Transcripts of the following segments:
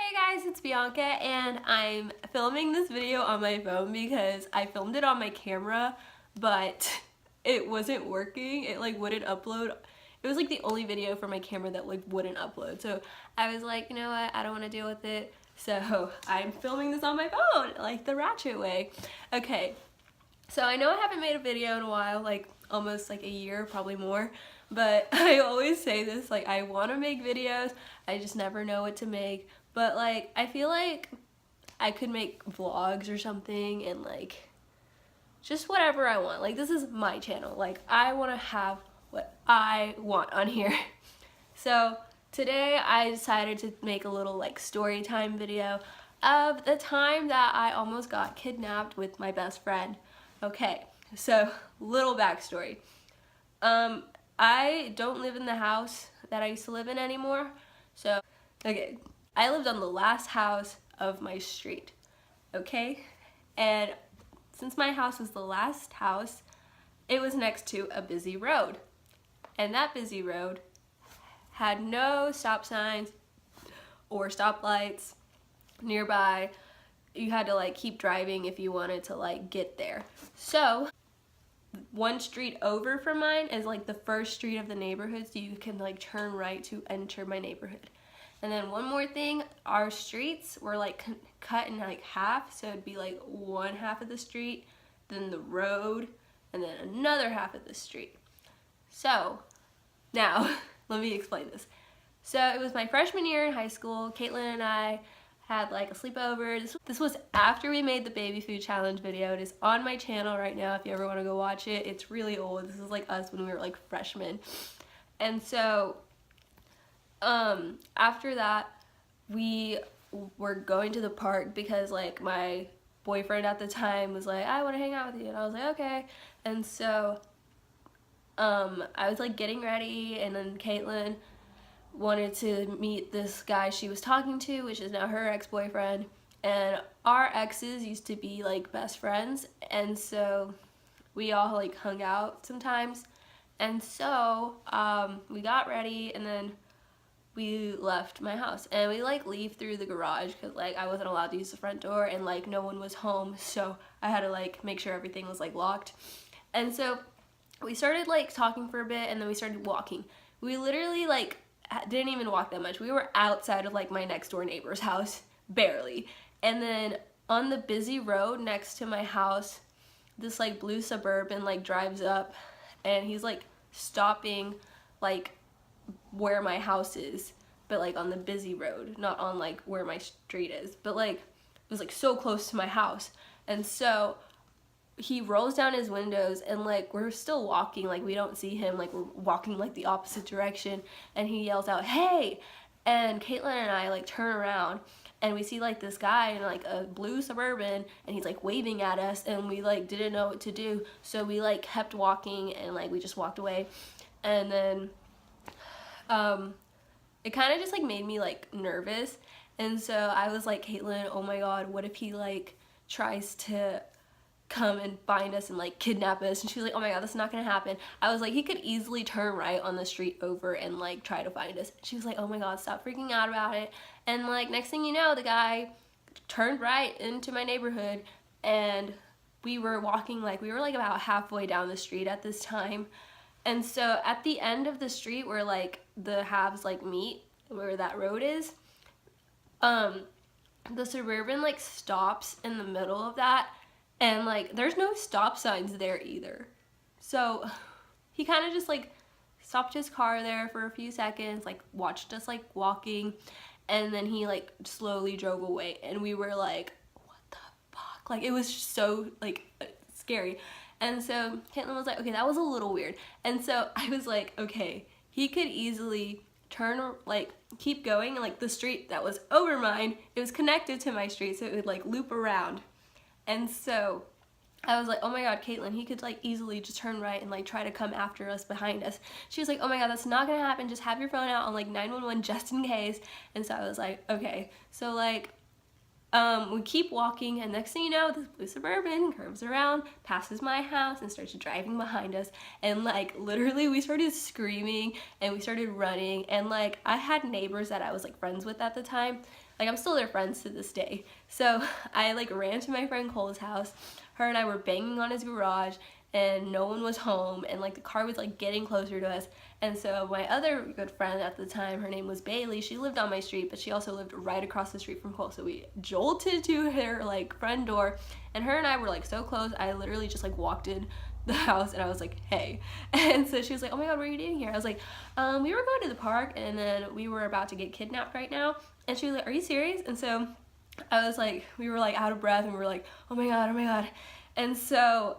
Hey guys, it's Bianca and I'm filming this video on my phone because I filmed it on my camera but it wasn't working. It like wouldn't upload. It was like the only video for my camera that like wouldn't upload. So I was like, you know what, I don't want to deal with it. So I'm filming this on my phone like the ratchet way. Okay, so I know I haven't made a video in a while, like almost like a year, probably more. But I always say this, like I want to make videos, I just never know what to make. But like I feel like I could make vlogs or something and like just whatever I want. Like this is my channel, like I want to have what I want on here. So today I decided to make a little like story time video of the time that I almost got kidnapped with my best friend. Okay, so little backstory. I don't live in the house that I used to live in anymore. So, okay, I lived on the last house of my street, okay? And since my house was the last house, it was next to a busy road. And that busy road had no stop signs or stoplights nearby. You had to like keep driving if you wanted to like get there. So one street over from mine is like the first street of the neighborhood, so you can like turn right to enter my neighborhood. And then one more thing, our streets were like cut in like half, so it'd be like one half of the street, then the road, and then another half of the street. So now let me explain this. So it was my freshman year in high school. Caitlin and I had like a sleepover. This was after we made the baby food challenge video. It is on my channel right now if you ever want to go watch it. It's really old. This is like us when we were like freshmen. And so after that we were going to the park because like my boyfriend at the time was like, I want to hang out with you, and I was like, okay. And so I was like getting ready, and then Caitlin wanted to meet this guy she was talking to, which is now her ex-boyfriend. And our exes used to be like best friends, and so we all like hung out sometimes. And so we got ready, and then we left my house, and we like leave through the garage because like I wasn't allowed to use the front door, and like no one was home, so I had to like make sure everything was like locked. And so we started like talking for a bit, and then we started walking. We literally like didn't even walk that much. We were outside of like my next door neighbor's house, barely. And then on the busy road next to my house, this like blue Suburban like drives up, and he's like stopping like where my house is, but like on the busy road, not on like where my street is, but like it was like so close to my house. And so he rolls down his windows, and like we're still walking, like we don't see him, like we're walking like the opposite direction, and he yells out, hey! And Caitlin and I like turn around, and we see like this guy in like a blue Suburban, and he's like waving at us, and we like didn't know what to do, so we like kept walking, and like we just walked away. And then it kind of just like made me like nervous, and so I was like, Caitlin, oh my god, what if he like tries to come and find us and like kidnap us? And she was like, oh my god, that's not gonna happen. I was like, he could easily turn right on the street over and like try to find us. She was like, oh my god, stop freaking out about it. And like next thing you know, the guy turned right into my neighborhood, and we were walking, like we were like about halfway down the street at this time. And so at the end of the street where like the halves like meet, where that road is, the Suburban like stops in the middle of that, and like there's no stop signs there either. So he kind of just like stopped his car there for a few seconds, like watched us like walking, and then he like slowly drove away, and we were like, what the fuck? Like it was so like scary. And so Caitlin was like, okay, that was a little weird. And so I was like, okay, he could easily turn, like keep going, and like the street that was over mine, it was connected to my street, so it would like loop around. And so I was like, oh my god, Caitlin, he could like easily just turn right and like try to come after us behind us. She was like, oh my god, that's not gonna happen, just have your phone out on like 911 just in case. And so I was like, okay. So like we keep walking, and next thing you know, this blue Suburban curves around, passes my house, and starts driving behind us. And like literally we started screaming, and we started running, and like I had neighbors that I was like friends with at the time, Like, I'm still their friends to this day. So I like ran to my friend Cole's house. Her and I were banging on his garage and no one was home, and like the car was like getting closer to us. And so my other good friend at the time, her name was Bailey, she lived on my street, but she also lived right across the street from Cole. So we jolted to her like front door, and her and I were like so close, I literally just like walked in the house and I was like, hey. And so she was like, oh my god, what are you doing here? I was like, we were going to the park and then we were about to get kidnapped right now. And she was like, are you serious? And so I was like, we were like out of breath and we were like, oh my god, oh my god. And so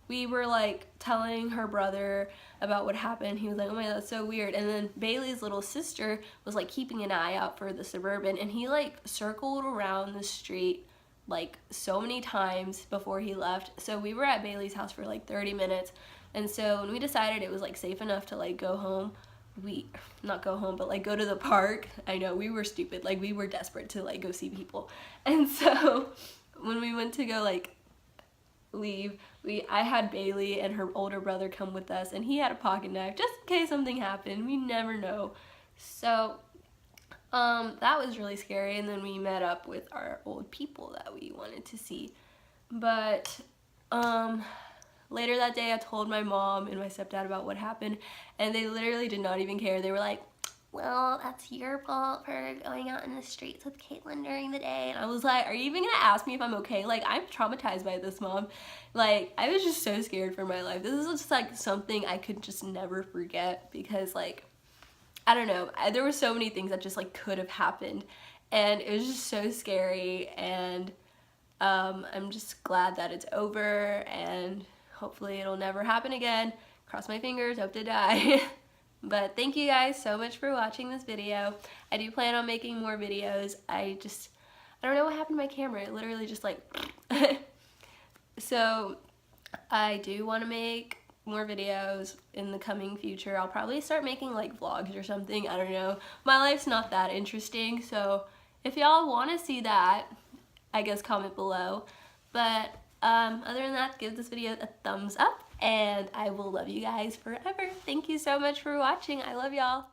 we were like telling her brother about what happened. He was like, oh my god, that's so weird. And then Bailey's little sister was like keeping an eye out for the Suburban, and he like circled around the street like so many times before he left. So we were at Bailey's house for like 30 minutes. And so when we decided it was like safe enough to like go home, not go home, but like go to the park. I know, we were stupid. Like, we were desperate to like go see people. And so when we went to go like leave, I had Bailey and her older brother come with us, and he had a pocket knife just in case something happened. We never know. So that was really scary. And then we met up with our old people that we wanted to see. But later that day I told my mom and my stepdad about what happened, and they literally did not even care. They were like, well, that's your fault for going out in the streets with Caitlin during the day. And I was like, are you even gonna ask me if I'm okay? Like, I'm traumatized by this, Mom. Like, I was just so scared for my life. This is just like something I could just never forget, because like, I don't know, there were so many things that just like could have happened, and it was just so scary. And I'm just glad that it's over, and hopefully it'll never happen again. Cross my fingers, hope to die. But thank you guys so much for watching this video. I do plan on making more videos. I don't know what happened to my camera. It literally just like so I do want to make more videos in the coming future. I'll probably start making like vlogs or something. I don't know. My life's not that interesting, so if y'all want to see that, I guess comment below. But other than that, give this video a thumbs up, and I will love you guys forever. Thank you so much for watching. I love y'all.